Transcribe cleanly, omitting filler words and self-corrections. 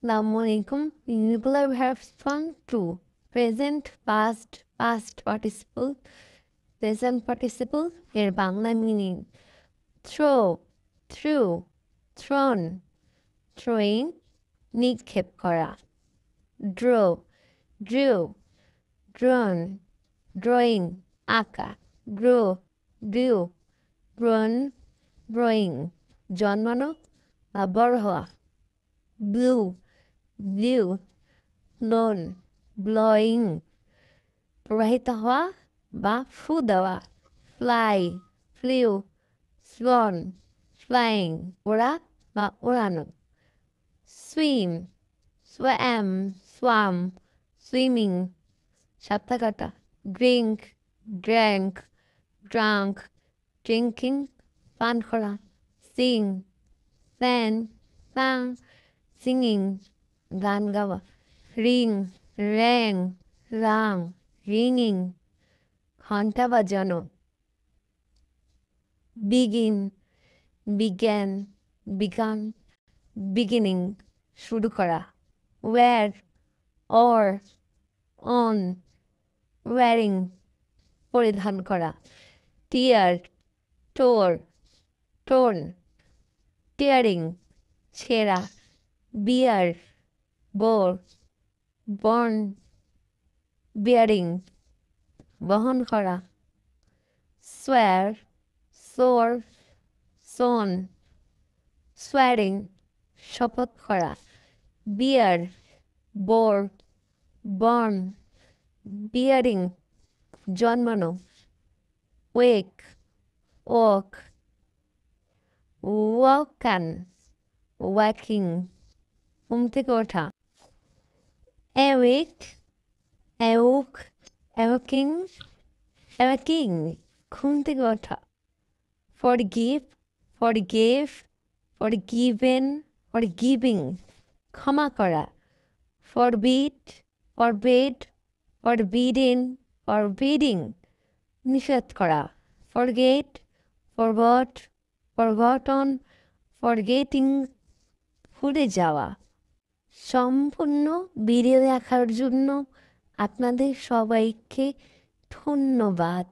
Assalamualaikum. Irregular verbs from true. Present, past, past participle, present participle এর Bangla meaning throw, threw, thrown, throwing, নিক্ষেপ করা, draw, drew, drawn, drawing, আঁকা, grow, grew, grown, growing, জন্মানো বা বড় হওয়া, blew, blew, blown, blowing, প্রবাহিত হওয়া বা ফু দেওয়া, fly, flew, flown, flying, ওড়া বা ওড়ানো, swim, swam, swam, swimming, সাঁতার কাটা, drink, drank, drunk, drinking, পান করা, sing, sang, sang, singing, গান গাওয়া, ring, rang, rang, ringing, ঘন্টা বাজানো, begin, began, begun, beginning, শুরু করা, wear, or, on, wearing, পরিধান করা, tear, tore, torn, tearing, ছেঁড়া, bear, bore, born, bearing, বহন করা, swear, soar, sown, swearing, শপথ করা, bear, bore, born, bearing, জন্মানো, wake, walk, woken, waking, ঘুম থেকে ওঠা, awake, awoke, awaking, awaking, ঘুম থেকে ওঠা, forgive, forgave, forgiven, forgiving, ক্ষমা করা, forbid, forbade, forbidden, forbidding, নিষেধ করা, forget, forgot, forgotten, forgetting, ভুলে যাওয়া। সম্পূর্ণ ভিডিও দেখার জন্য আপনাদের সবাইকে ধন্যবাদ।